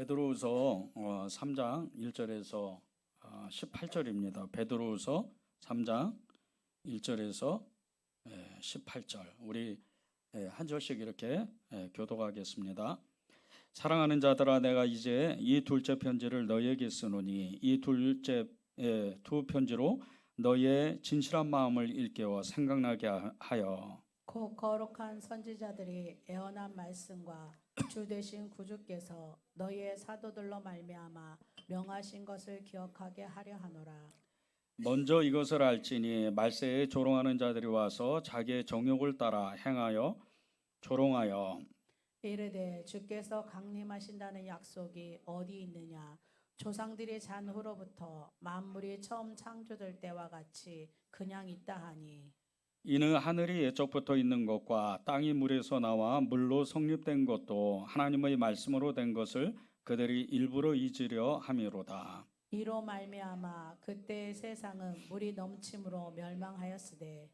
베드로후서 3장 1절에서 18절입니다. 베드로후서 3장 1절에서 18절. 우리 한 절씩 이렇게 교독하겠습니다. 사랑하는 자들아, 내가 이제 이 둘째 편지를 너희에게 쓰노니 이 둘째 두 편지로 너희의 진실한 마음을 일깨워 생각나게 하여 곧 거룩한 선지자들이 애언한 말씀과 주 되신 구주께서 너희의 사도들로 말미암아 명하신 것을 기억하게 하려 하노라. 먼저 이것을 알지니 말세에 조롱하는 자들이 와서 자기의 정욕을 따라 행하여 조롱하여 이르되 주께서 강림하신다는 약속이 어디 있느냐? 조상들이 잔 후로부터 만물이 처음 창조될 때와 같이 그냥 있다 하니 이는 하늘이 옛적부터 있는 것과 땅이 물에서 나와 물로 성립된 것도 하나님의 말씀으로 된 것을 그들이 일부러 잊으려 함이로다. 이로 말미암아 그때의 세상은 물이 넘침으로 멸망하였으되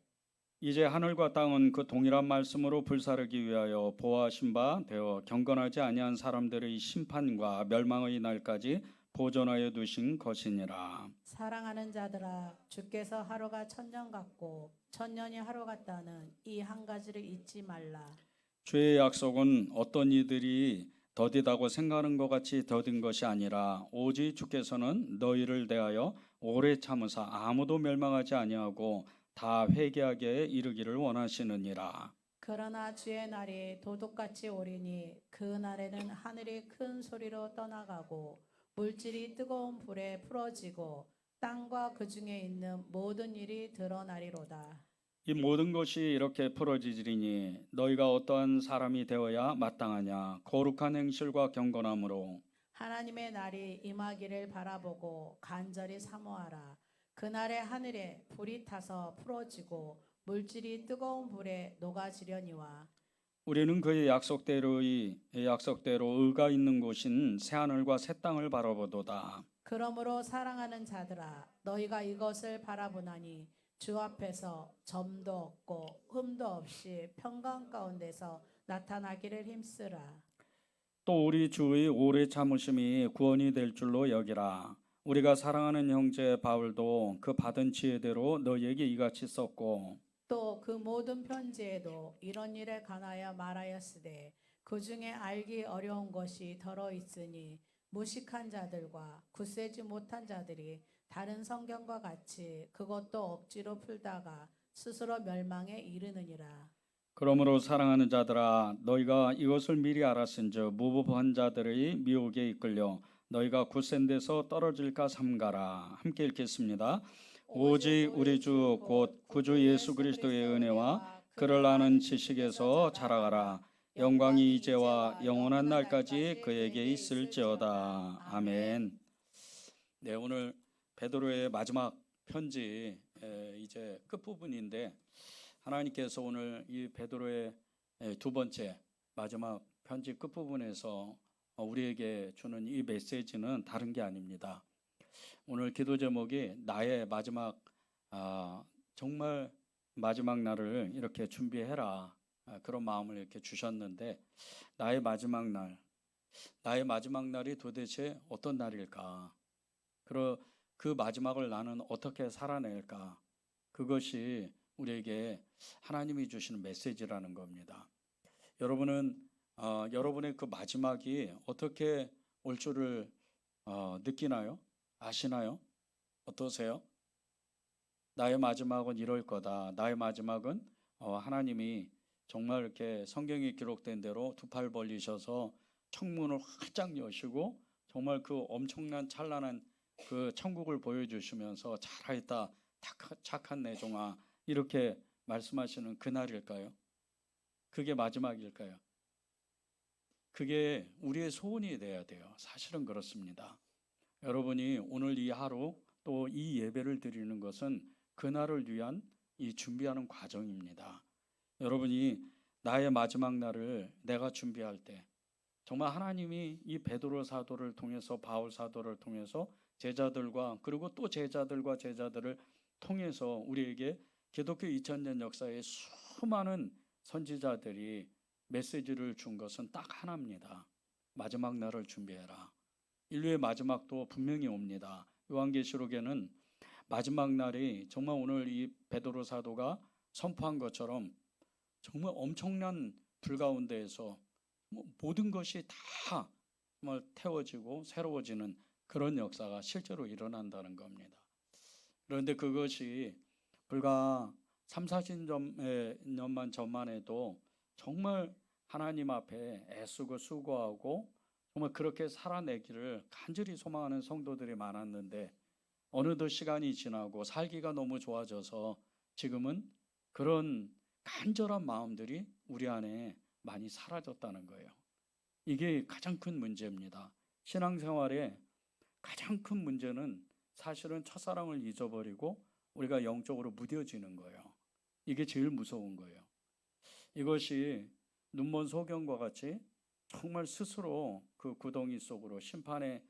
이제 하늘과 땅은 그 동일한 말씀으로 불사르기 위하여 보호하신 바 되어 경건하지 아니한 사람들의 심판과 멸망의 날까지 보존하여 두신 것이니라. 사랑하는 자들아, 주께서 하루가 천년 같고 천년이 하루 같다는 이 한 가지를 잊지 말라. 주의 약속은 어떤 이들이 더디다고 생각하는 것 같이 더딘 것이 아니라 오직 주께서는 너희를 대하여 오래 참으사 아무도 멸망하지 아니하고 다 회개하게 이르기를 원하시느니라. 그러나 주의 날이 도둑같이 오리니 그 날에는 하늘이 큰 소리로 떠나가고 물질이 뜨거운 불에 풀어지고 땅과 그 중에 있는 모든 일이 드러나리로다. 이 모든 것이 이렇게 풀어지리니 너희가 어떠한 사람이 되어야 마땅하냐? 거룩한 행실과 경건함으로 하나님의 날이 임하기를 바라보고 간절히 사모하라. 그날에 하늘에 불이 타서 풀어지고 물질이 뜨거운 불에 녹아지려니와 우리는 그의 약속대로 의가 있는 곳인 새 하늘과 새 땅을 바라보도다. 그러므로 사랑하는 자들아 너희가 이것을 바라보나니 주 앞에서 점도 없고 흠도 없이 평강 가운데서 나타나기를 힘쓰라. 또 우리 주의 오래 참으심이 구원이 될 줄로 여기라. 우리가 사랑하는 형제 바울도 그 받은 지혜대로 너희에게 이같이 썼고 또 그 모든 편지에도 이런 일에 관하여 말하였으되 그 중에 알기 어려운 것이 더러 있으니 무식한 자들과 굳세지 못한 자들이 다른 성경과 같이 그것도 억지로 풀다가 스스로 멸망에 이르느니라. 그러므로 사랑하는 자들아, 너희가 이것을 미리 알았은즉 무법한 자들의 미혹에 이끌려 너희가 굳센 데서 떨어질까 삼가라. 함께 읽겠습니다. 오직 우리 주 곧 구주 예수 그리스도의 은혜와 그를 아는 지식에서 자라가라. 영광이 이제와 영원한 날까지 그에게 있을지어다. 아멘. 네, 오늘 베드로의 마지막 편지 이제 끝부분인데 하나님께서 오늘 이 베드로의 두 번째 마지막 편지 끝부분에서 우리에게 주는 이 메시지는 다른 게 아닙니다. 오늘 기도 제목이 나의 마지막 정말 마지막 날을 이렇게 준비해라, 그런 마음을 이렇게 주셨는데 나의 마지막 날이 도대체 어떤 날일까? 그 마지막을 나는 어떻게 살아낼까? 그것이 우리에게 하나님이 주시는 메시지라는 겁니다. 여러분은 여러분의 그 마지막이 어떻게 올 줄을 느끼나요? 아시나요? 어떠세요? 나의 마지막은 이럴 거다. 나의 마지막은 하나님이 정말 이렇게 성경에 기록된 대로 두 팔 벌리셔서 청문을 활짝 여시고 정말 그 엄청난 찬란한 그 천국을 보여주시면서 잘하였다 착한 내 종아, 이렇게 말씀하시는 그날일까요? 그게 마지막일까요? 그게 우리의 소원이 돼야 돼요. 사실은 그렇습니다. 여러분이 오늘 이 하루 또 이 예배를 드리는 것은 그날을 위한 이 준비하는 과정입니다. 여러분이 나의 마지막 날을 내가 준비할 때 정말 하나님이 이 베드로 사도를 통해서 바울 사도를 통해서 제자들과 그리고 또 제자들과 제자들을 통해서 우리에게 기독교 2000년 역사의 수많은 선지자들이 메시지를 준 것은 딱 하나입니다. 마지막 날을 준비해라. 인류의 마지막도 분명히 옵니다. 요한계시록에는 마지막 날이 정말 오늘 이 베드로 사도가 선포한 것처럼 정말 엄청난 불 가운데에서 모든 것이 다 정말 태워지고 새로워지는 그런 역사가 실제로 일어난다는 겁니다. 그런데 그것이 불과 3, 40년만 전만 해도 정말 하나님 앞에 애쓰고 수고하고 정말 그렇게 살아내기를 간절히 소망하는 성도들이 많았는데 어느덧 시간이 지나고 살기가 너무 좋아져서 지금은 그런 간절한 마음들이 우리 안에 많이 사라졌다는 거예요. 이게 가장 큰 문제입니다. 신앙생활에 가장 큰 문제는 사실은 첫사랑을 잊어버리고 우리가 영적으로 무뎌지는 거예요. 이게 제일 무서운 거예요. 이것이 눈먼 소경과 같이 정말 스스로 그 구덩이 속으로 심판의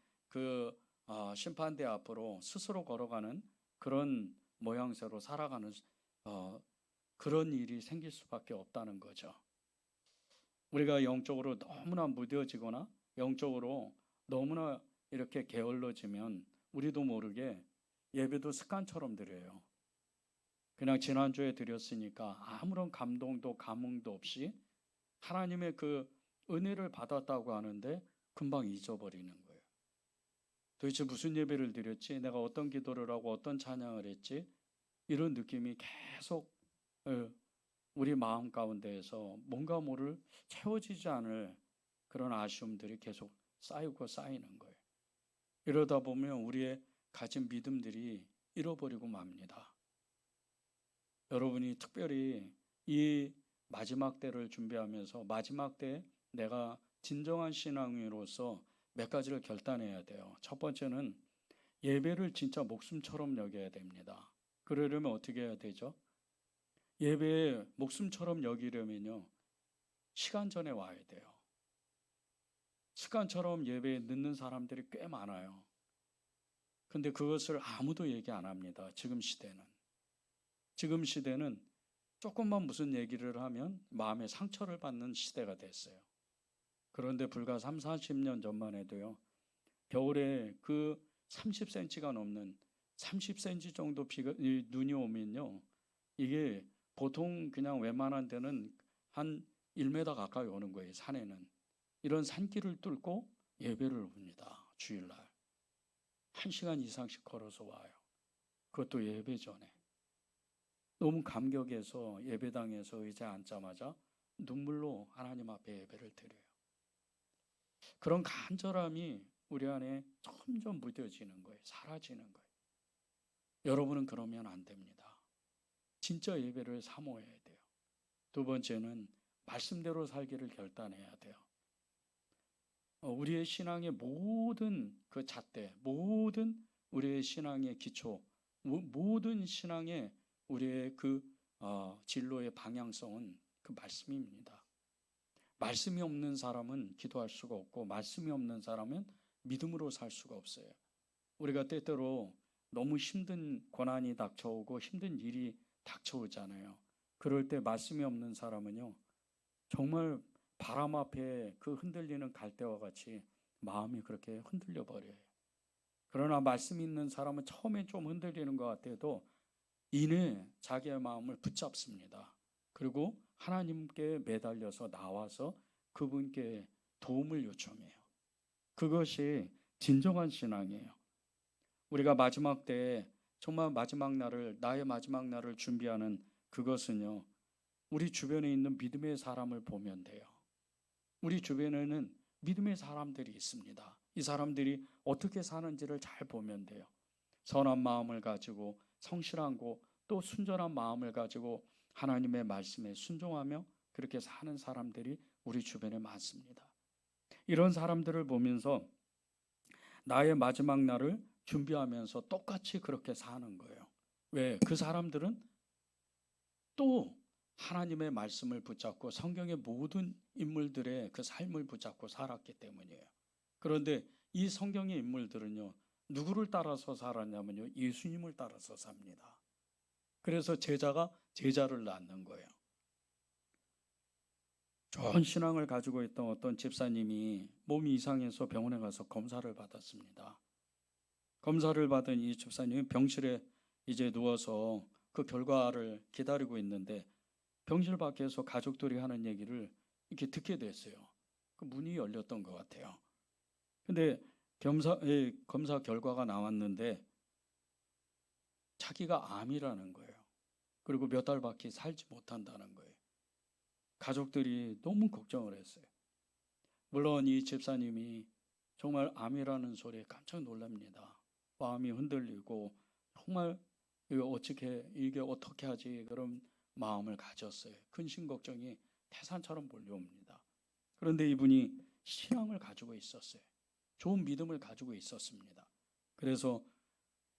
심판대 앞으로 스스로 걸어가는 그런 모양새로 살아가는 그런 일이 생길 수밖에 없다는 거죠. 우리가 영적으로 너무나 무뎌지거나 영적으로 너무나 이렇게 게을러지면 우리도 모르게 예배도 습관처럼 드려요. 그냥 지난주에 드렸으니까 아무런 감동도 감흥도 없이 하나님의 그 은혜를 받았다고 하는데 금방 잊어버리는 거예요. 도대체 무슨 예배를 드렸지? 내가 어떤 기도를 하고 어떤 찬양을 했지? 이런 느낌이 계속 우리 마음 가운데에서 뭔가 모를 채워지지 않을 그런 아쉬움들이 계속 쌓이고 쌓이는 거예요. 이러다 보면 우리의 가진 믿음들이 잃어버리고 맙니다. 여러분이 특별히 이 마지막 때를 준비하면서 마지막 때 내가 진정한 신앙인으로서 몇 가지를 결단해야 돼요. 첫 번째는 예배를 진짜 목숨처럼 여겨야 됩니다. 그러려면 어떻게 해야 되죠? 예배에 목숨처럼 여기려면요, 시간 전에 와야 돼요. 습관처럼 예배에 늦는 사람들이 꽤 많아요. 근데 그것을 아무도 얘기 안 합니다. 지금 시대는 조금만 무슨 얘기를 하면 마음에 상처를 받는 시대가 됐어요. 그런데 불과 3, 40년 전만 해도요, 겨울에 그 30cm가 넘는 30cm 정도 눈이 오면요, 이게 보통 그냥 웬만한 데는 한 1m 가까이 오는 거예요. 산에는. 이런 산길을 뚫고 예배를 옵니다. 주일날. 1시간 이상씩 걸어서 와요. 그것도 예배 전에. 너무 감격해서 예배당에서 의자에 앉자마자 눈물로 하나님 앞에 예배를 드려요. 그런 간절함이 우리 안에 점점 무뎌지는 거예요. 사라지는 거예요. 여러분은 그러면 안 됩니다. 진짜 예배를 사모해야 돼요. 두 번째는 말씀대로 살기를 결단해야 돼요. 우리의 신앙의 모든 그 잣대, 모든 우리의 신앙의 기초, 모든 신앙의 우리의 그 진로의 방향성은 그 말씀입니다. 말씀이 없는 사람은 기도할 수가 없고 말씀이 없는 사람은 믿음으로 살 수가 없어요. 우리가 때때로 너무 힘든 고난이 닥쳐오고 힘든 일이 닥쳐오잖아요. 그럴 때 말씀이 없는 사람은요, 정말 바람 앞에 그 흔들리는 갈대와 같이 마음이 그렇게 흔들려 버려요. 그러나 말씀 있는 사람은 처음에 좀 흔들리는 것 같아도 이내 자기의 마음을 붙잡습니다. 그리고 하나님께 매달려서 나와서 그분께 도움을 요청해요. 그것이 진정한 신앙이에요. 우리가 마지막 때에 정말 마지막 날을, 나의 마지막 날을 준비하는 그것은요, 우리 주변에 있는 믿음의 사람을 보면 돼요. 우리 주변에는 믿음의 사람들이 있습니다. 이 사람들이 어떻게 사는지를 잘 보면 돼요. 선한 마음을 가지고 성실하고 또 순전한 마음을 가지고 하나님의 말씀에 순종하며 그렇게 사는 사람들이 우리 주변에 많습니다. 이런 사람들을 보면서 나의 마지막 날을 준비하면서 똑같이 그렇게 사는 거예요. 왜? 그 사람들은 또 하나님의 말씀을 붙잡고 성경의 모든 인물들의 그 삶을 붙잡고 살았기 때문이에요. 그런데 이 성경의 인물들은요, 누구를 따라서 살았냐면요, 예수님을 따라서 삽니다. 그래서 제자가 제자를 낳는 거예요. 좋은 신앙을 가지고 있던 어떤 집사님이 몸이 이상해서 병원에 가서 검사를 받았습니다. 검사를 받은 이 집사님이 병실에 이제 누워서 그 결과를 기다리고 있는데 병실 밖에서 가족들이 하는 얘기를 이렇게 듣게 됐어요. 그 문이 열렸던 것 같아요. 근데 검사 결과가 나왔는데 자기가 암이라는 거예요. 그리고 몇 달밖에 살지 못한다는 거예요. 가족들이 너무 걱정을 했어요. 물론 이 집사님이 정말 암이라는 소리에 깜짝 놀랍니다. 마음이 흔들리고 정말 이게 어떻게 하지 그런 마음을 가졌어요. 근심 걱정이 태산처럼 몰려옵니다. 그런데 이분이 신앙을 가지고 있었어요. 좋은 믿음을 가지고 있었습니다. 그래서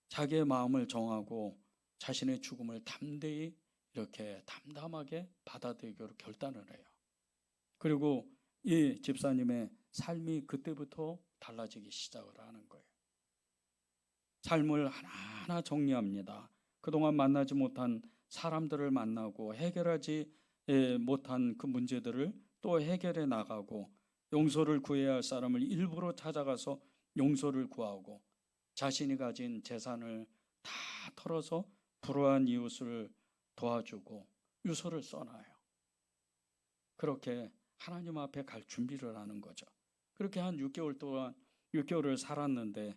자기의 마음을 정하고 자신의 죽음을 담대히 이렇게 담담하게 받아들이기로 결단을 해요. 그리고 이 집사님의 삶이 그때부터 달라지기 시작을 하는 거예요. 삶을 하나하나 정리합니다. 그동안 만나지 못한 사람들을 만나고 해결하지 못한 그 문제들을 또 해결해 나가고 용서를 구해야 할 사람을 일부러 찾아가서 용서를 구하고 자신이 가진 재산을 다 털어서 불우한 이웃을 도와주고 유서를 써놔요. 그렇게 하나님 앞에 갈 준비를 하는 거죠. 그렇게 한 6개월을 살았는데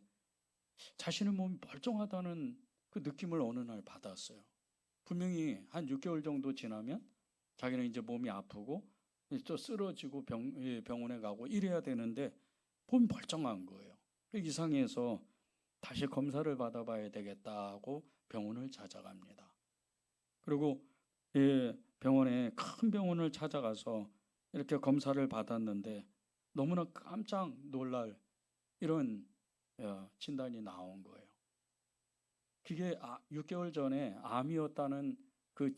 자신의 몸이 멀쩡하다는 그 느낌을 어느 날 받았어요. 분명히 한 6개월 정도 지나면 자기는 이제 몸이 아프고 또 쓰러지고 병원에 가고 이래야 되는데 몸이 멀쩡한 거예요. 이상해서 다시 검사를 받아봐야 되겠다고 병원을 찾아갑니다. 그리고 병원에 큰 병원을 찾아가서 이렇게 검사를 받았는데 너무나 깜짝 놀랄 이런 진단이 나온 거예요. 그게 6개월 전에 암이었다는 그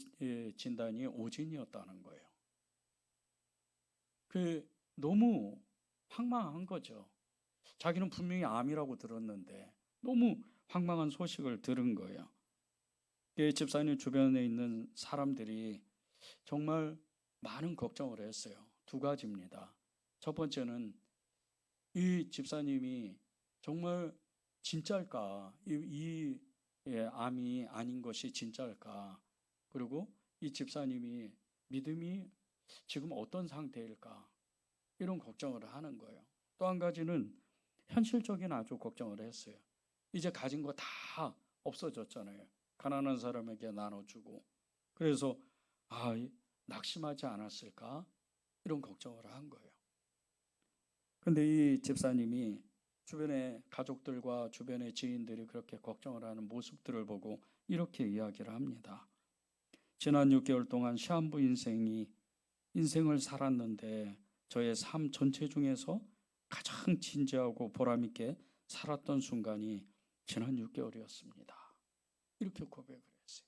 진단이 오진이었다는 거예요. 그 너무 황망한 거죠. 자기는 분명히 암이라고 들었는데 너무 황망한 소식을 들은 거예요. 집사님 주변에 있는 사람들이 정말 많은 걱정을 했어요. 두 가지입니다. 첫 번째는 이 집사님이 정말 진짜일까? 암이 아닌 것이 진짜일까? 그리고 이 집사님이 믿음이 지금 어떤 상태일까? 이런 걱정을 하는 거예요. 또 한 가지는 현실적인 아주 걱정을 했어요. 이제 가진 거 다 없어졌잖아요. 가난한 사람에게 나눠주고. 그래서 낙심하지 않았을까? 이런 걱정을 한 거예요. 근데 이 집사님이 주변의 가족들과 주변의 지인들이 그렇게 걱정을 하는 모습들을 보고 이렇게 이야기를 합니다. 지난 6개월 동안 시한부 인생을 살았는데 저의 삶 전체 중에서 가장 진지하고 보람있게 살았던 순간이 지난 6개월이었습니다. 이렇게 고백을 했어요.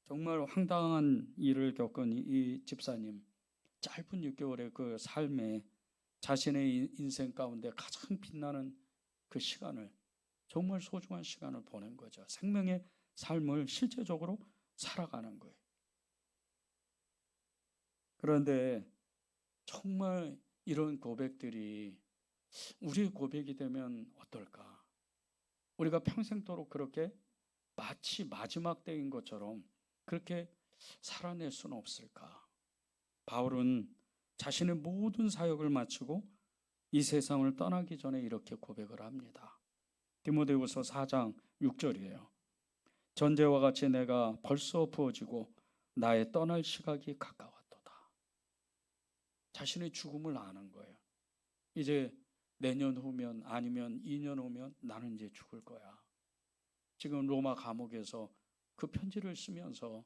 정말 황당한 일을 겪은 이 집사님, 짧은 6개월의 그 삶에 자신의 인생 가운데 가장 빛나는 그 시간을, 정말 소중한 시간을 보낸 거죠. 생명의 삶을 실제적으로 살아가는 거예요. 그런데 정말 이런 고백들이 우리의 고백이 되면 어떨까? 우리가 평생도록 그렇게 마치 마지막 때인 것처럼 그렇게 살아낼 수는 없을까? 바울은 자신의 모든 사역을 마치고 이 세상을 떠나기 전에 이렇게 고백을 합니다. 디모데후서 4장 6절이에요. 전제와 같이 내가 벌써 부어지고 나의 떠날 시각이 가까웠도다. 자신의 죽음을 아는 거예요. 이제 내년 후면 아니면 2년 후면 나는 이제 죽을 거야. 지금 로마 감옥에서 그 편지를 쓰면서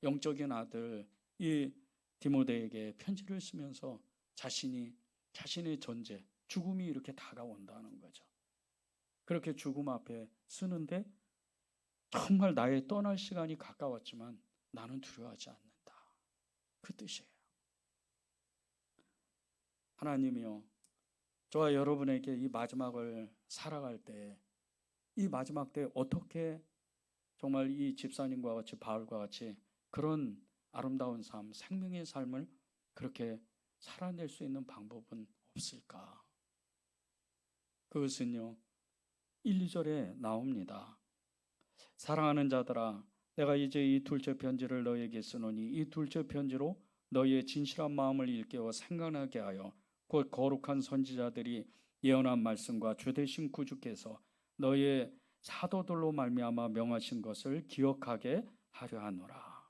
영적인 아들 이 디모데에게 편지를 쓰면서 자신의 존재, 죽음이 이렇게 다가온다는 거죠. 그렇게 죽음 앞에 쓰는데 정말 나의 떠날 시간이 가까웠지만 나는 두려워하지 않는다. 그 뜻이에요. 하나님이요, 저와 여러분에게 이 마지막을 살아갈 때, 이 마지막 때 어떻게 정말 이 집사님과 같이 바울과 같이 그런 아름다운 삶, 생명의 삶을 그렇게 살아낼 수 있는 방법은 없을까? 그것은요, 1, 2절에 나옵니다. 사랑하는 자들아, 내가 이제 이 둘째 편지를 너에게 쓰노니 이 둘째 편지로 너희의 진실한 마음을 일깨워 생각나게 하여 곧 거룩한 선지자들이 예언한 말씀과 주되신 구주께서 너희의 사도들로 말미암아 명하신 것을 기억하게 하려 하노라.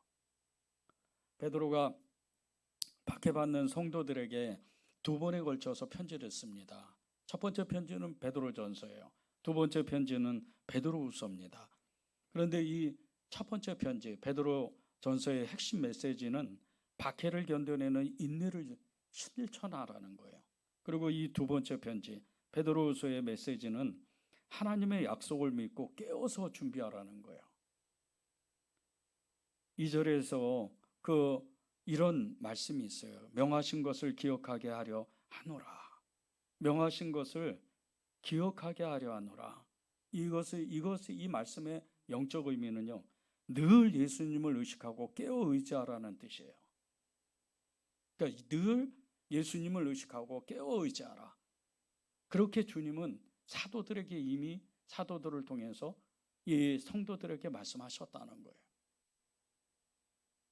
베드로가 박해받는 성도들에게 두 번에 걸쳐서 편지를 씁니다. 첫 번째 편지는 베드로전서예요. 두 번째 편지는 베드로후서입니다. 그런데 이 첫 번째 편지 베드로전서의 핵심 메시지는 박해를 견뎌내는 인내를 실천하라는 거예요. 그리고 이 두 번째 편지 베드로후서의 메시지는 하나님의 약속을 믿고 깨어서 준비하라는 거예요. 2절에서 이런 말씀이 있어요. 명하신 것을 기억하게 하려 하노라. 명하신 것을 기억하게 하려 하노라. 이 말씀의 영적 의미는요, 늘 예수님을 의식하고 깨어 의지하라는 뜻이에요. 그러니까 늘 예수님을 의식하고 깨어 의지하라. 그렇게 주님은 사도들에게 이미 사도들을 통해서 이 성도들에게 말씀하셨다는 거예요.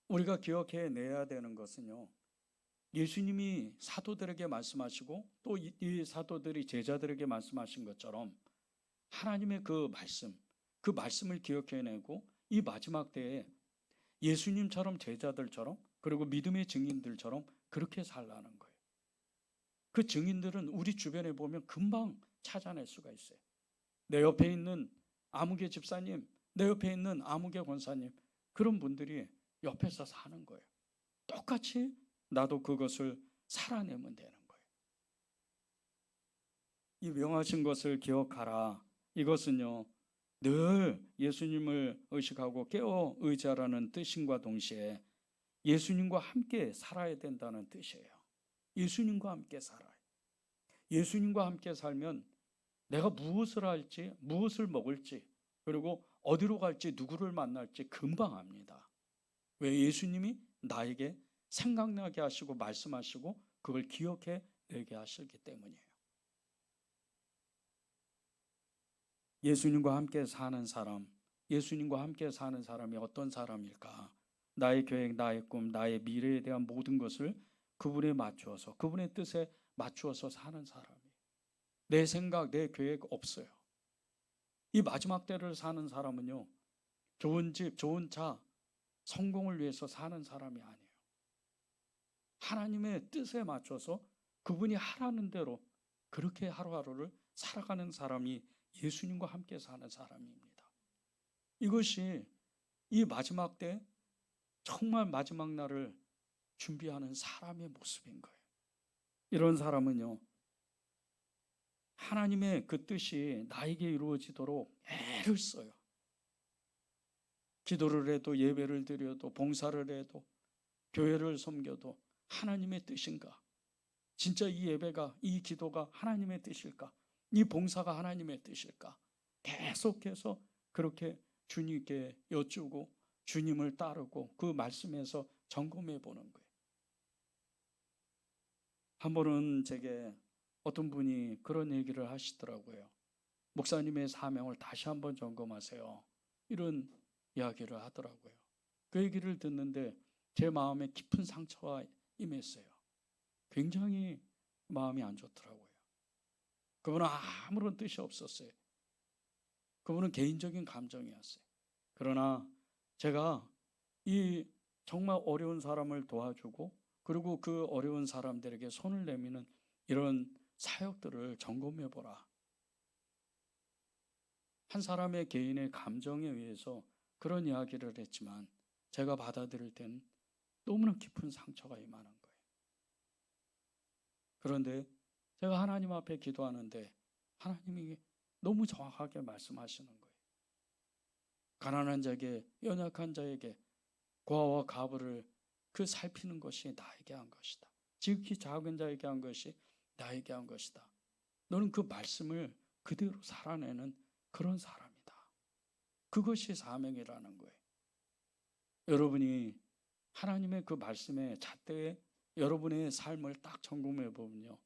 우리가 기억해내야 되는 것은요, 예수님이 사도들에게 말씀하시고 또 이 사도들이 제자들에게 말씀하신 것처럼 하나님의 그 말씀을 기억해내고 이 마지막 때에 예수님처럼 제자들처럼 그리고 믿음의 증인들처럼 그렇게 살라는 거예요. 그 증인들은 우리 주변에 보면 금방 찾아낼 수가 있어요. 내 옆에 있는 아무개 집사님, 내 옆에 있는 아무개 권사님, 그런 분들이 옆에서 사는 거예요. 똑같이 나도 그것을 살아내면 되는 거예요. 이 명하신 것을 기억하라. 이것은요, 늘 예수님을 의식하고 깨어 의지하라는 뜻인과 동시에 예수님과 함께 살아야 된다는 뜻이에요. 예수님과 함께 살아요. 예수님과 함께 살면 내가 무엇을 할지, 무엇을 먹을지, 그리고 어디로 갈지, 누구를 만날지 금방 압니다. 왜? 예수님이 나에게 생각나게 하시고 말씀하시고 그걸 기억해 내게 하시기 때문이에요. 예수님과 함께 사는 사람, 예수님과 함께 사는 사람이 어떤 사람일까? 나의 계획, 나의 꿈, 나의 미래에 대한 모든 것을 그분에 맞추어서, 그분의 뜻에 맞추어서 사는 사람이에요. 내 생각, 내 계획 없어요. 이 마지막 때를 사는 사람은요, 좋은 집, 좋은 차, 성공을 위해서 사는 사람이 아니에요. 하나님의 뜻에 맞춰서 그분이 하라는 대로 그렇게 하루하루를 살아가는 사람이 예수님과 함께 사는 사람입니다. 이것이 이 마지막 때 정말 마지막 날을 준비하는 사람의 모습인 거예요. 이런 사람은요, 하나님의 그 뜻이 나에게 이루어지도록 애를 써요. 기도를 해도, 예배를 드려도, 봉사를 해도, 교회를 섬겨도 하나님의 뜻인가? 진짜 이 예배가, 이 기도가 하나님의 뜻일까? 이 봉사가 하나님의 뜻일까? 계속해서 그렇게 주님께 여쭈고 주님을 따르고 그 말씀에서 점검해 보는 거예요. 한 번은 제게 어떤 분이 그런 얘기를 하시더라고요. 목사님의 사명을 다시 한번 점검하세요. 이런 이야기를 하더라고요. 그 얘기를 듣는데 제 마음에 깊은 상처가 임했어요. 굉장히 마음이 안 좋더라고요. 그분은 아무런 뜻이 없었어요. 그분은 개인적인 감정이었어요. 그러나 제가 이 정말 어려운 사람을 도와주고 그리고 그 어려운 사람들에게 손을 내미는 이런 사역들을 점검해 보라. 한 사람의 개인의 감정에 의해서 그런 이야기를 했지만 제가 받아들일 땐 너무나 깊은 상처가 임하는 거예요. 그런데 제가 하나님 앞에 기도하는데 하나님이 너무 정확하게 말씀하시는 거예요. 가난한 자에게, 연약한 자에게 고아와 과부를 그 살피는 것이 나에게 한 것이다. 지극히 작은 자에게 한 것이 나에게 한 것이다. 너는 그 말씀을 그대로 살아내는 그런 사람이다. 그것이 사명이라는 거예요. 여러분이 하나님의 그 말씀에 잣대에 여러분의 삶을 딱 점검해 보면요,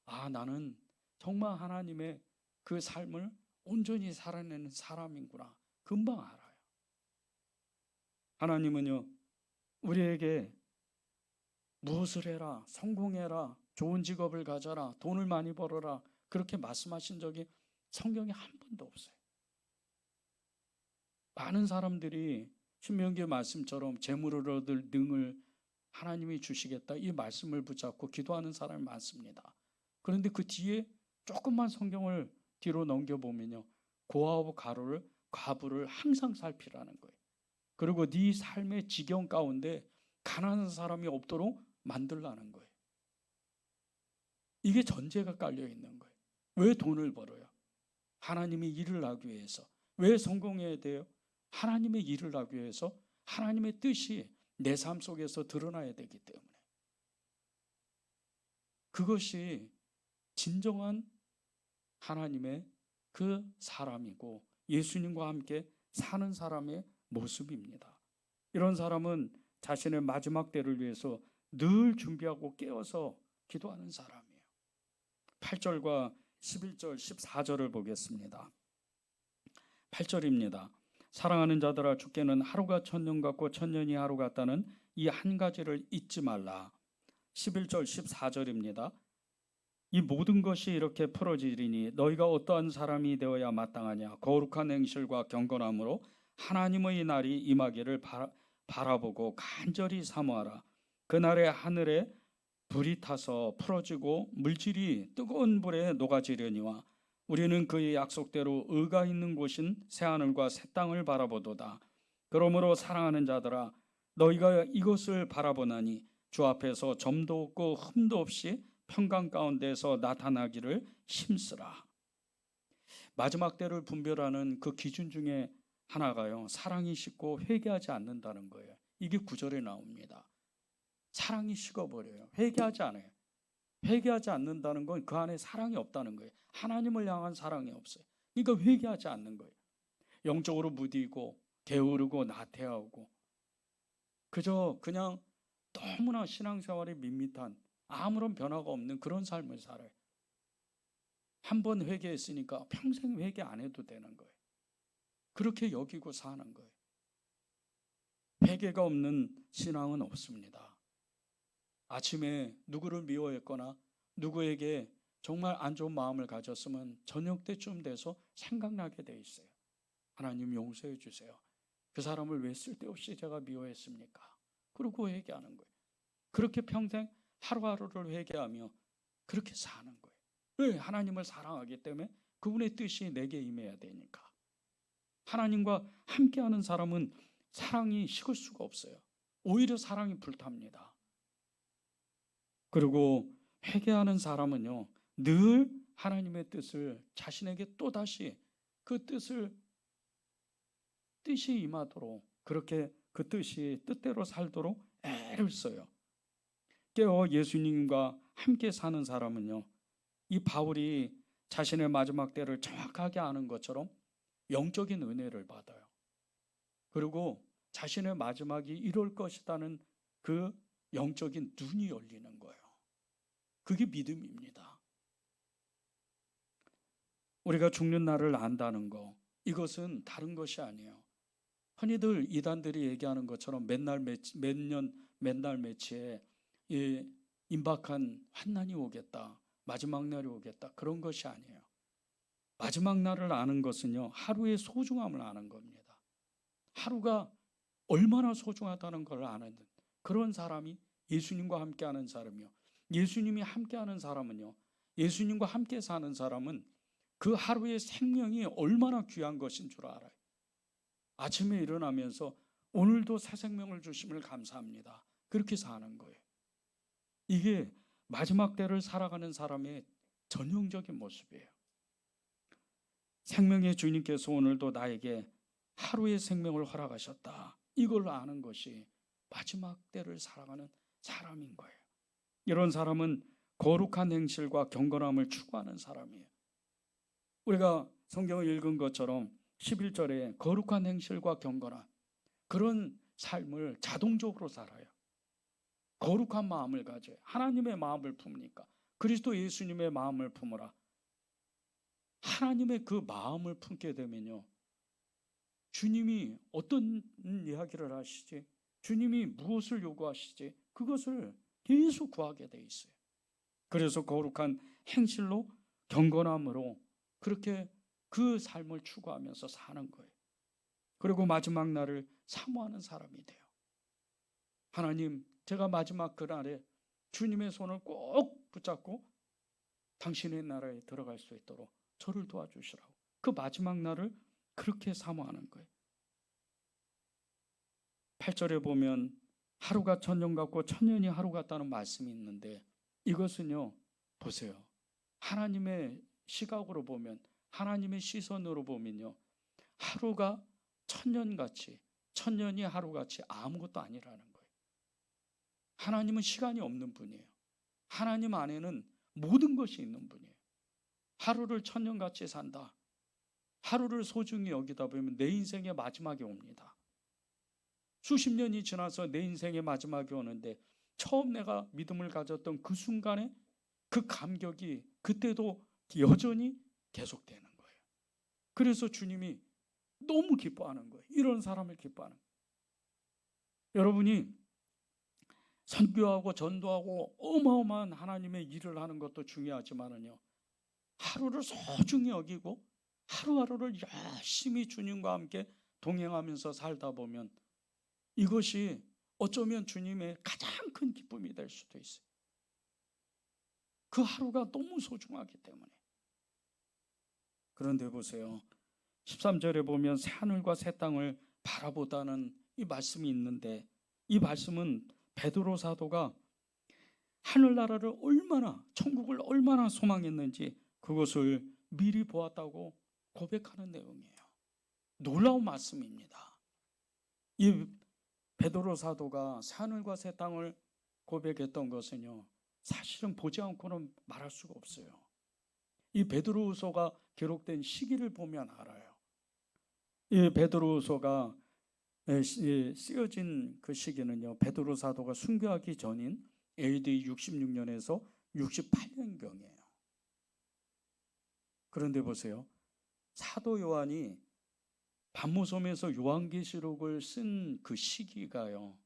아, 나는 정말 하나님의 그 삶을 온전히 살아내는 사람이구나 금방 알아요. 하나님은요, 우리에게 무엇을 해라, 성공해라, 좋은 직업을 가져라, 돈을 많이 벌어라, 그렇게 말씀하신 적이 성경에 한 번도 없어요. 많은 사람들이 신명기 말씀처럼 재물을 얻을 능을 하나님이 주시겠다, 이 말씀을 붙잡고 기도하는 사람이 많습니다. 그런데 그 뒤에 조금만 성경을 뒤로 넘겨보면요, 고아하고 과부를 항상 살피라는 거예요. 그리고 네 삶의 지경 가운데 가난한 사람이 없도록 만들라는 거예요. 이게 전제가 깔려 있는 거예요. 왜 돈을 벌어요? 하나님의 일을 하기 위해서. 왜 성공해야 돼요? 하나님의 일을 하기 위해서. 하나님의 뜻이 내 삶 속에서 드러나야 되기 때문에. 그것이 진정한 하나님의 그 사람이고 예수님과 함께 사는 사람의 모습입니다. 이런 사람은 자신의 마지막 때를 위해서 늘 준비하고 깨어서 기도하는 사람이에요. 8절과 11절, 14절을 보겠습니다. 8절입니다. 사랑하는 자들아, 주께는 하루가 천년 같고 천년이 하루 같다는 이 한 가지를 잊지 말라. 11절, 14절입니다. 이 모든 것이 이렇게 풀어지리니 너희가 어떠한 사람이 되어야 마땅하냐. 거룩한 행실과 경건함으로 하나님의 날이 임하기를 바라보고 간절히 사모하라. 그날에 하늘에 불이 타서 풀어지고 물질이 뜨거운 불에 녹아지려니와 우리는 그의 약속대로 의가 있는 곳인 새하늘과 새 땅을 바라보도다. 그러므로 사랑하는 자들아, 너희가 이것을 바라보나니 주 앞에서 점도 없고 흠도 없이 평강 가운데서 나타나기를 힘쓰라. 마지막 때를 분별하는 그 기준 중에 하나가요, 사랑이 식고 회개하지 않는다는 거예요. 이게 9절에 나옵니다. 사랑이 식어버려요. 회개하지 않아요. 회개하지 않는다는 건 그 안에 사랑이 없다는 거예요. 하나님을 향한 사랑이 없어요. 그러니까 회개하지 않는 거예요. 영적으로 무디고 게으르고 나태하고 그냥 너무나 신앙생활이 밋밋한 아무런 변화가 없는 그런 삶을 살아요. 한 번 회개했으니까 평생 회개 안 해도 되는 거예요. 그렇게 여기고 사는 거예요. 회개가 없는 신앙은 없습니다. 아침에 누구를 미워했거나 누구에게 정말 안 좋은 마음을 가졌으면 저녁 때쯤 돼서 생각나게 돼 있어요. 하나님 용서해 주세요. 그 사람을 왜 쓸데없이 제가 미워했습니까? 그러고 회개하는 거예요. 그렇게 평생 하루하루를 회개하며 그렇게 사는 거예요. 왜? 하나님을 사랑하기 때문에 그분의 뜻이 내게 임해야 되니까. 하나님과 함께하는 사람은 사랑이 식을 수가 없어요. 오히려 사랑이 불탑니다. 그리고 회개하는 사람은요, 늘 하나님의 뜻을 자신에게 또다시 그 뜻이 임하도록, 그렇게 그 뜻이 뜻대로 살도록 애를 써요. 깨어 예수님과 함께 사는 사람은요, 이 바울이 자신의 마지막 때를 정확하게 아는 것처럼 영적인 은혜를 받아요. 그리고 자신의 마지막이 이럴 것이라는 그 영적인 눈이 열리는 거예요. 그게 믿음입니다. 우리가 죽는 날을 안다는 거, 이것은 다른 것이 아니에요. 흔히들 이단들이 얘기하는 것처럼 맨날 매치에 임박한 환난이 오겠다, 마지막 날이 오겠다, 그런 것이 아니에요. 마지막 날을 아는 것은요, 하루의 소중함을 아는 겁니다. 하루가 얼마나 소중하다는 걸 아는 그런 사람이 예수님과 함께하는 사람이요. 예수님이 함께하는 사람은요, 예수님과 함께 사는 사람은 그 하루의 생명이 얼마나 귀한 것인 줄 알아요. 아침에 일어나면서 오늘도 새 생명을 주심을 감사합니다. 그렇게 사는 거예요. 이게 마지막 때를 살아가는 사람의 전형적인 모습이에요. 생명의 주님께서 오늘도 나에게 하루의 생명을 허락하셨다, 이걸 아는 것이 마지막 때를 살아가는 사람인 거예요. 이런 사람은 거룩한 행실과 경건함을 추구하는 사람이에요. 우리가 성경을 읽은 것처럼 11절에 거룩한 행실과 경건함, 그런 삶을 자동적으로 살아요. 거룩한 마음을 가져요. 하나님의 마음을 품으니까. 그리스도 예수님의 마음을 품으라. 하나님의 그 마음을 품게 되면요, 주님이 어떤 이야기를 하시지, 주님이 무엇을 요구하시지, 그것을 계속 구하게 돼 있어요. 그래서 거룩한 행실로, 경건함으로 그렇게 그 삶을 추구하면서 사는 거예요. 그리고 마지막 날을 사모하는 사람이 돼요. 하나님, 제가 마지막 그날에 주님의 손을 꼭 붙잡고 당신의 나라에 들어갈 수 있도록 저를 도와주시라고. 그 마지막 날을 그렇게 사모하는 거예요. 8절에 보면 하루가 천년 같고 천년이 하루 같다는 말씀이 있는데, 이것은요, 보세요, 하나님의 시각으로 보면, 하나님의 시선으로 보면요, 하루가 천년같이, 천년이 하루같이 아무것도 아니라는 거예요. 하나님은 시간이 없는 분이에요. 하나님 안에는 모든 것이 있는 분이에요. 하루를 천년같이 산다, 하루를 소중히 여기다 보면 내 인생의 마지막이 옵니다. 수십 년이 지나서 내 인생의 마지막이 오는데, 처음 내가 믿음을 가졌던 그 순간에 그 감격이 그때도 여전히 계속되는 거예요. 그래서 주님이 너무 기뻐하는 거예요. 이런 사람을 기뻐하는 거예요. 여러분이 선교하고 전도하고 어마어마한 하나님의 일을 하는 것도 중요하지만은요, 하루를 소중히 여기고 하루하루를 열심히 주님과 함께 동행하면서 살다 보면 이것이 어쩌면 주님의 가장 큰 기쁨이 될 수도 있어요. 그 하루가 너무 소중하기 때문에. 그런데 보세요, 13절에 보면 새하늘과 새 땅을 바라보다는 이 말씀이 있는데, 이 말씀은 베드로 사도가 하늘나라를 얼마나, 천국을 얼마나 소망했는지 그것을 미리 보았다고 고백하는 내용이에요. 놀라운 말씀입니다. 이 베드로 사도가 새하늘과 새 땅을 고백했던 것은요, 사실은 보지 않고는 말할 수가 없어요. 이 베드로후서가 기록된 시기를 보면 알아요. 이 베드로후서가 쓰여진 그 시기는요, 베드로 사도가 순교하기 전인 AD 66년에서 68년경이에요. 그런데 보세요, 사도 요한이 반모섬에서 요한계시록을 쓴 그 시기가요,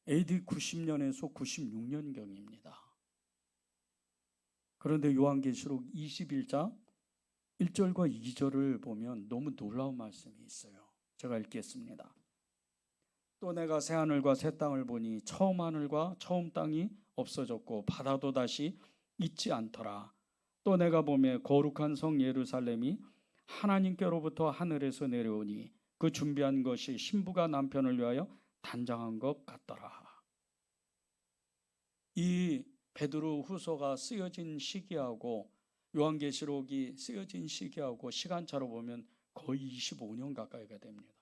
AD 90년에서 96년경입니다. 그런데 요한계시록 21장 1절과 2절을 보면 너무 놀라운 말씀이 있어요. 제가 읽겠습니다. 또 내가 새 하늘과 새 땅을 보니 처음 하늘과 처음 땅이 없어졌고 바다도 다시 있지 않더라. 또 내가 보매 거룩한 성 예루살렘이 하나님께로부터 하늘에서 내려오니 그 준비한 것이 신부가 남편을 위하여 단장한 것 같더라. 이 베드로 후서가 쓰여진 시기하고 요한계시록이 쓰여진 시기하고 시간차로 보면 거의 25년 가까이가 됩니다.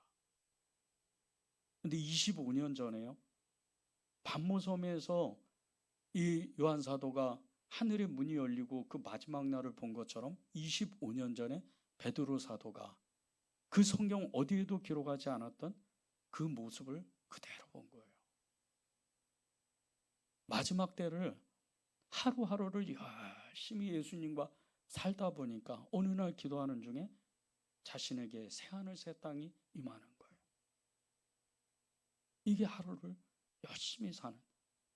근데 25년 전에요, 반모섬에서 이 요한 사도가 하늘의 문이 열리고 그 마지막 날을 본 것처럼 25년 전에 베드로 사도가 그 성경 어디에도 기록하지 않았던 그 모습을 그대로 본 거예요. 마지막 때를 하루하루를 열심히 예수님과 살다 보니까 어느 날 기도하는 중에 자신에게 새하늘 새 땅이 임하는 거예요. 이게 하루를 열심히 사는,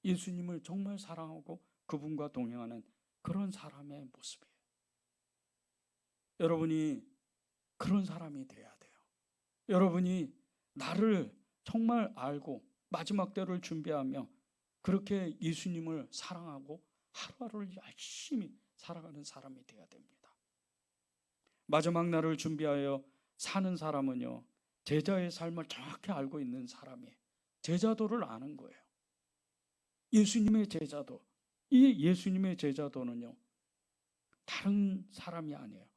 예수님을 정말 사랑하고 그분과 동행하는 그런 사람의 모습이에요. 여러분이 그런 사람이 돼야 돼요. 여러분이 나를 정말 알고 마지막 때를 준비하며 그렇게 예수님을 사랑하고 하루하루를 열심히 살아가는 사람이 돼야 됩니다. 마지막 날을 준비하여 사는 사람은요, 제자의 삶을 정확히 알고 있는 사람이에요. 제자도를 아는 거예요. 예수님의 제자도, 이 예수님의 제자도는요, 다른 사람이 아니에요.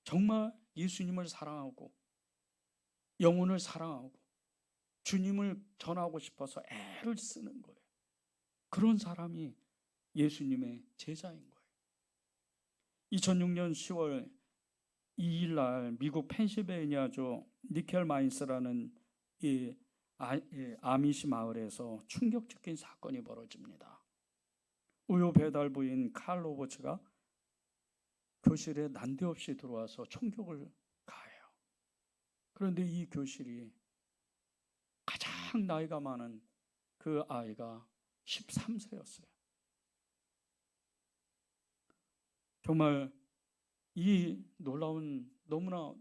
정말 예수님을 사랑하고 영혼을 사랑하고 주님을 전하고 싶어서 애를 쓰는 거예요. 그런 사람이 예수님의 제자인 거예요. 2006년 10월 2일 날 미국 펜실베이니아주 니켈 마인스라는 이 아미시 마을에서 충격적인 사건이 벌어집니다. 우유 배달부인 칼 로버츠가 교실에 난데없이 들어와서 총격을 가해요. 그런데 이 교실이 가장 나이가 많은 그 아이가 13세였어요. 정말 이 놀라운 너무나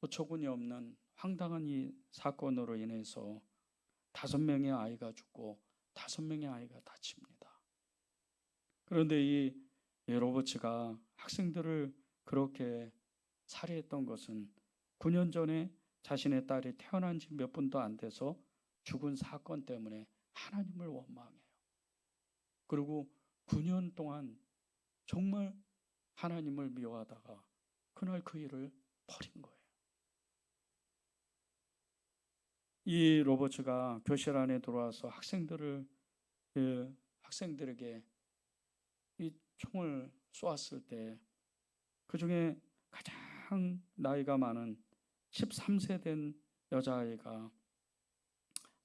어처구니 없는 황당한 이 사건으로 인해서 5명의 아이가 죽고 5명의 아이가 다칩니다. 그런데 이 로버츠가 학생들을 그렇게 살해했던 것은 9년 전에 자신의 딸이 태어난 지 몇 분도 안 돼서 죽은 사건 때문에 하나님을 원망해요. 그리고 9년 동안 정말 하나님을 미워하다가 그날 그 일을 버린 거예요. 이 로버츠가 교실 안에 들어와서 학생들에게 이 총을 쏘았을 때 그 중에 가장 나이가 많은 13세 된 여자아이가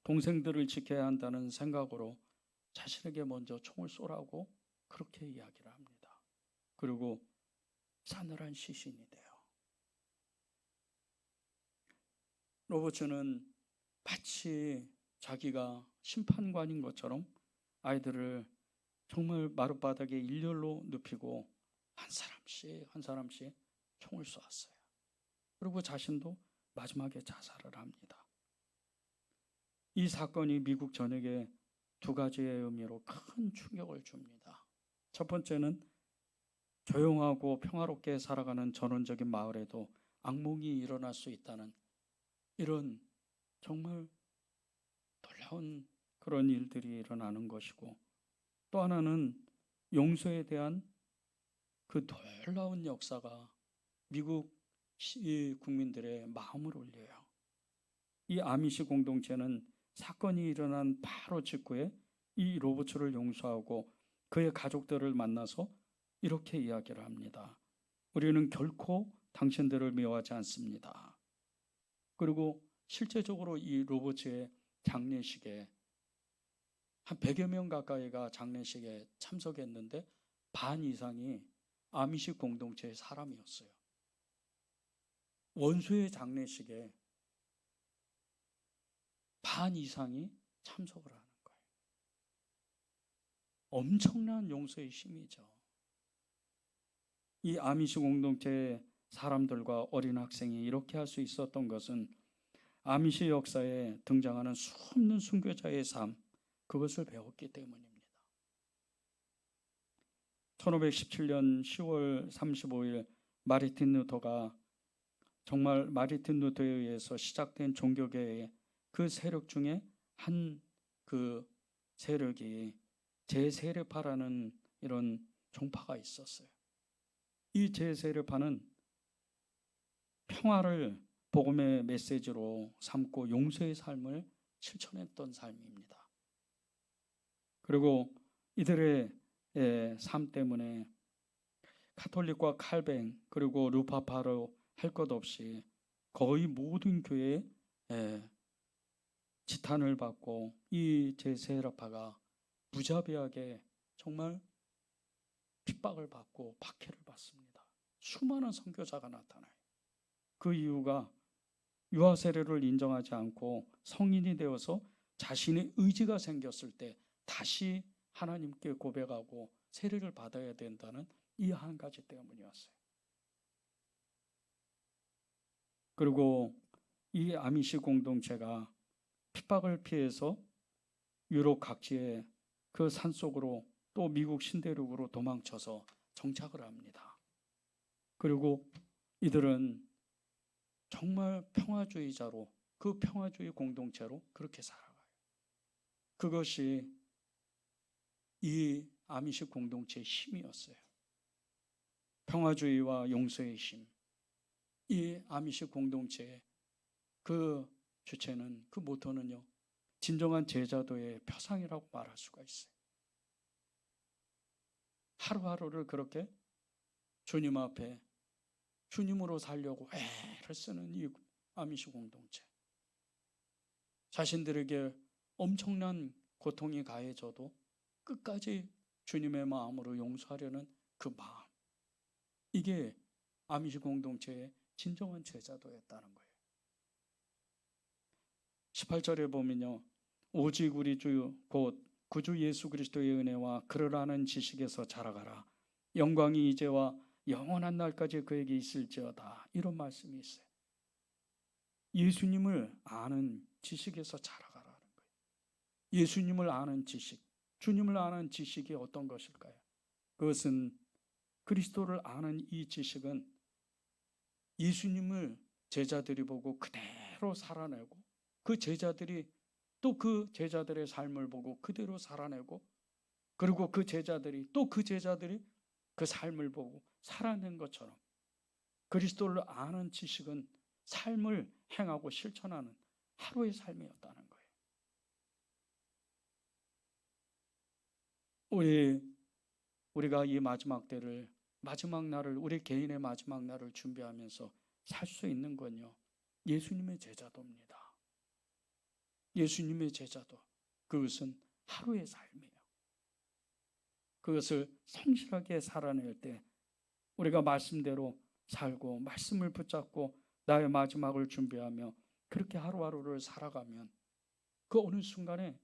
동생들을 지켜야 한다는 생각으로 자신에게 먼저 총을 쏘라고 그렇게 이야기를 합니다. 그리고 싸늘한 시신이 돼요. 로버츠는 마치 자기가 심판관인 것처럼 아이들을 정말 마룻바닥에 일렬로 눕히고 한 사람씩 한 사람씩 총을 쏘았어요. 그리고 자신도 마지막에 자살을 합니다. 이 사건이 미국 전역에 2가지의 의미로 큰 충격을 줍니다. 첫 번째는 조용하고 평화롭게 살아가는 전원적인 마을에도 악몽이 일어날 수 있다는 이런 정말 놀라운 그런 일들이 일어나는 것이고, 또 하나는 용서에 대한 그 놀라운 역사가 미국 국민들의 마음을 울려요. 이 아미시 공동체는 사건이 일어난 바로 직후에 이 로버츠를 용서하고 그의 가족들을 만나서 이렇게 이야기를 합니다. 우리는 결코 당신들을 미워하지 않습니다. 그리고 실제적으로 이 로버츠의 장례식에 한 100여 명 가까이가 장례식에 참석했는데 반 이상이 아미시 공동체의 사람이었어요. 원수의 장례식에 반 이상이 참석을 하는 거예요. 엄청난 용서의 힘이죠. 이 아미시 공동체의 사람들과 어린 학생이 이렇게 할 수 있었던 것은 아미시 역사에 등장하는 수없는 순교자의 삶, 그것을 배웠기 때문입니다. 1517년 10월 35일 마르틴 루터가 정말 마르틴 루터에 의해서 시작된 종교계의 그 세력 중에 한 그 세력이 제세례파라는 이런 종파가 있었어요. 이 제세례파는 평화를 복음의 메시지로 삼고 용서의 삶을 실천했던 삶입니다. 그리고 이들의 삶 때문에 카톨릭과 칼뱅 그리고 루파파로 할 것 없이 거의 모든 교회에 지탄을 받고 이 제세례파가 무자비하게 정말 핍박을 받고 박해를 받습니다. 수많은 선교사가 나타나요. 그 이유가 유아 세례를 인정하지 않고 성인이 되어서 자신의 의지가 생겼을 때 다시 하나님께 고백하고 세례를 받아야 된다는 이 한 가지 때문이었어요. 그리고 이 아미시 공동체가 핍박을 피해서 유럽 각지의 그 산속으로 또 미국 신대륙으로 도망쳐서 정착을 합니다. 그리고 이들은 정말 평화주의자로 그 평화주의 공동체로 그렇게 살아가요. 그것이 이 아미시 공동체의 힘이었어요. 평화주의와 용서의 힘. 이 아미시 공동체의 그 주체는, 그 모토는요, 진정한 제자도의 표상이라고 말할 수가 있어요. 하루하루를 그렇게 주님 앞에 주님으로 살려고 애를 쓰는 이 아미시 공동체. 자신들에게 엄청난 고통이 가해져도 끝까지 주님의 마음으로 용서하려는 그 마음, 이게 아미시 공동체의 진정한 제자도였다는 거예요. 18절에 보면요, 오직 우리 주 곧 구주 예수 그리스도의 은혜와 그를 아는 지식에서 자라가라. 영광이 이제와 영원한 날까지 그에게 있을지어다. 이런 말씀이 있어요. 예수님을 아는 지식에서 자라가라는 거예요. 예수님을 아는 지식, 주님을 아는 지식이 어떤 것일까요? 그것은, 그리스도를 아는 이 지식은 예수님을 제자들이 보고 그대로 살아내고, 그 제자들이 또 그 제자들의 삶을 보고 그대로 살아내고, 그리고 그 제자들이 또 그 제자들이 그 삶을 보고 살아낸 것처럼, 그리스도를 아는 지식은 삶을 행하고 실천하는 하루의 삶이었다는 거예요. 우리가 이 마지막 때를, 마지막 날을, 우리 개인의 마지막 날을 준비하면서 살 수 있는 건요, 예수님의 제자도입니다. 예수님의 제자도. 그것은 하루의 삶이에요. 그것을 성실하게 살아낼 때, 우리가 말씀대로 살고 말씀을 붙잡고 나의 마지막을 준비하며 그렇게 하루하루를 살아가면, 그 어느 순간에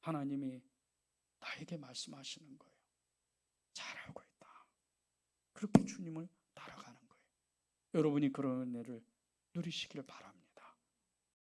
하나님이 나에게 말씀하시는 거예요. 잘하고 있다. 그렇게 주님을 따라가는 거예요. 여러분이 그런 은혜를 누리시길 바랍니다.